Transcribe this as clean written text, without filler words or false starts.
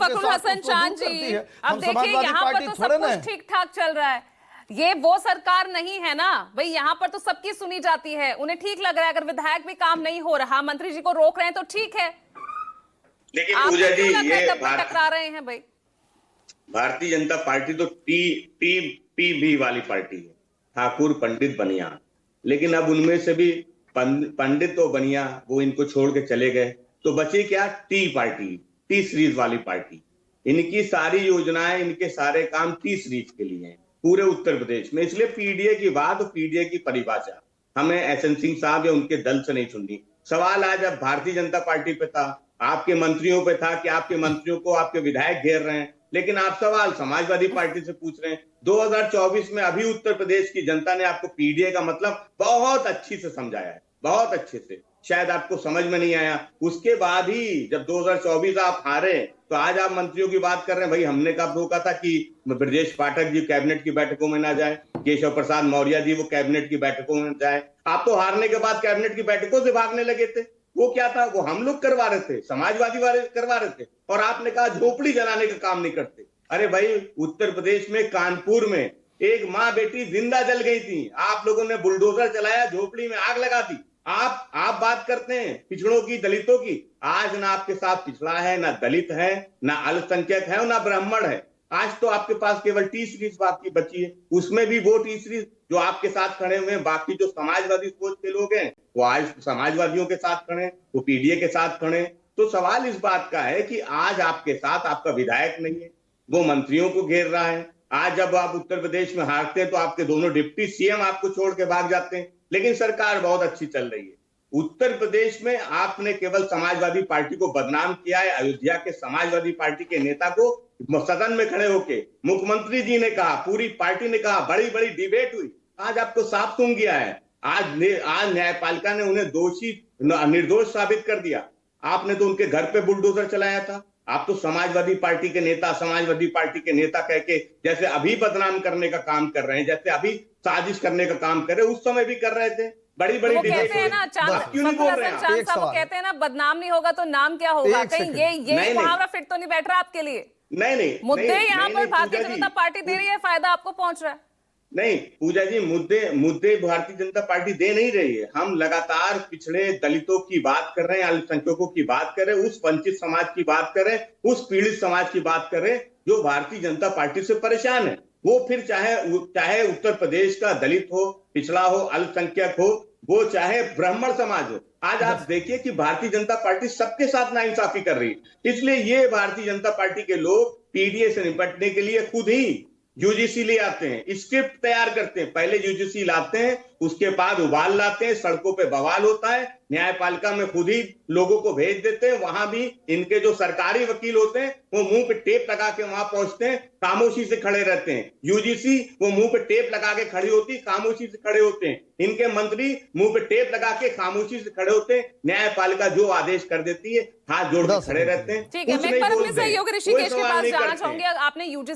फखरुल हसन चांद जी, अब देखिए यहाँ पर तो सब कुछ ठीक ठाक चल रहा है। ये वो सरकार नहीं है ना भाई, यहाँ पर तो सबकी सुनी जाती है। उन्हें ठीक लग रहा है अगर विधायक भी काम नहीं हो रहा, मंत्री जी को रोक रहे हैं तो ठीक है। लेकिन पूजा जी, ये टकरा रहे हैं भाई। भारतीय जनता पार्टी तो टी वाली पार्टी है, ठाकुर पंडित बनिया। लेकिन अब उनमें से भी पंडित तो बनिया वो इनको छोड़ के चले गए, तो बची क्या? टी पार्टी, टी सीरीज वाली पार्टी। इनकी सारी योजनाएं, इनके सारे काम टी सीरीज के लिए हैं पूरे उत्तर प्रदेश में। इसलिए पीडीए की बात और पीडीए की परिभाषा हमें एसएन सिंह साहब या उनके दल से नहीं सुननी। सवाल आज अब भारतीय जनता पार्टी पे था, आपके मंत्रियों पे था कि आपके मंत्रियों को आपके विधायक घेर रहे हैं, लेकिन आप सवाल समाजवादी पार्टी से पूछ रहे हैं। 2024 में अभी उत्तर प्रदेश की जनता ने आपको पीडीए का मतलब बहुत अच्छी से समझाया है, बहुत अच्छे से। शायद आपको समझ में नहीं आया। उसके बाद ही जब 2024 आप हारे तो आज आप मंत्रियों की बात कर रहे हैं। भाई हमने कब रोका था कि ब्रजेश पाठक जी कैबिनेट की बैठकों में ना जाए, केशव प्रसाद मौर्य जी वो कैबिनेट की बैठकों में जाए? आप तो हारने के बाद कैबिनेट की बैठकों से भागने लगे थे। वो क्या था? वो हम लोग करवा रहे थे, समाजवादी वाले करवा रहे थे, और आपने कहा झोपड़ी जलाने का काम नहीं करते। अरे भाई, उत्तर प्रदेश में कानपुर में एक माँ बेटी जिंदा जल गई थी, आप लोगों ने बुलडोजर चलाया, झोपड़ी में आग लगा दी। आप बात करते हैं पिछड़ों की, दलितों की। आज ना आपके साथ पिछड़ा है, ना दलित है, ना अल्पसंख्यक है, ना ब्राह्मण है। आज तो आपके पास केवल टी सीरीज बात की बची है। उसमें भी वो टी सीरीज जो आपके साथ खड़े हुए हैं, बाकी जो समाजवादी सोच के लोग हैं वो आज समाजवादियों के साथ खड़े, वो पीडीए के साथ खड़े। तो सवाल इस बात का है कि आज आपके साथ आपका विधायक नहीं है, वो मंत्रियों को घेर रहा है। आज जब आप उत्तर प्रदेश में हारते हैं तो आपके दोनों डिप्टी सीएम आपको छोड़ के भाग जाते हैं, लेकिन सरकार बहुत अच्छी चल रही है। उत्तर प्रदेश में आपने केवल समाजवादी पार्टी को बदनाम किया है। अयोध्या के समाजवादी पार्टी के नेता को सदन में खड़े होके मुख्यमंत्री जी ने कहा, पूरी पार्टी ने कहा, बड़ी बड़ी डिबेट हुई। आज आपको साफ सूंघ गया है। आज न्यायपालिका ने उन्हें दोषी निर्दोष साबित कर दिया। आपने तो उनके घर पे बुलडोजर चलाया था। आप तो समाजवादी पार्टी के नेता, समाजवादी पार्टी के नेता कह के जैसे अभी बदनाम करने का काम कर रहे हैं, जैसे अभी साजिश करने का काम कर रहे हैं, उस समय भी कर रहे थे। बड़ी बड़ी कहते हैं ना चांद साहब, वो कहते हैं ना बदनाम नहीं होगा तो नाम क्या होगा। कहीं ये मुहावरा फिट तो नहीं बैठ रहा आपके लिए? नहीं, मुद्दे यहाँ पर भारतीय जनता पार्टी दे रही है, फायदा आपको पहुंच रहा है? नहीं पूजा जी, मुद्दे भारतीय जनता पार्टी दे नहीं रही है। हम लगातार पिछड़े दलितों की बात कर रहे हैं, अल्पसंख्यकों की बात कर रहे हैं, उस वंचित समाज की बात कर रहे हैं, उस पीड़ित समाज की बात कर रहे हैं जो भारतीय जनता पार्टी से परेशान है। वो फिर चाहे उत्तर प्रदेश का दलित हो, पिछड़ा हो, अल्पसंख्यक हो, वो चाहे ब्राह्मण समाज हो। आज आप देखिए कि भारतीय जनता पार्टी सबके साथ नाइंसाफी कर रही है। इसलिए ये भारतीय जनता पार्टी के लोग पीडीए से निपटने के लिए खुद ही यूजीसी ले आते हैं, स्क्रिप्ट तैयार करते हैं। पहले यूजीसी लाते हैं, उसके बाद उबाल लाते हैं, सड़कों पे बवाल होता है, न्यायपालिका में खुद ही लोगों को भेज देते हैं। वहां भी इनके जो सरकारी वकील होते हैं वो मुंह पे टेप लगा के वहां पहुंचते हैं, खामोशी से खड़े रहते हैं। यूजीसी वो मुंह पे टेप लगा के खड़ी होती, खामोशी से खड़े होते हैं। इनके मंत्री मुंह पे टेप लगा के खामोशी से खड़े होते हैं। न्यायपालिका जो आदेश कर देती है हाथ जोड़ के खड़े रहते हैं। ठीक है, मैं एक बार अपने सहयोगी ऋषिकेश के पास जाना चाहूंगी। आपने यूजीसी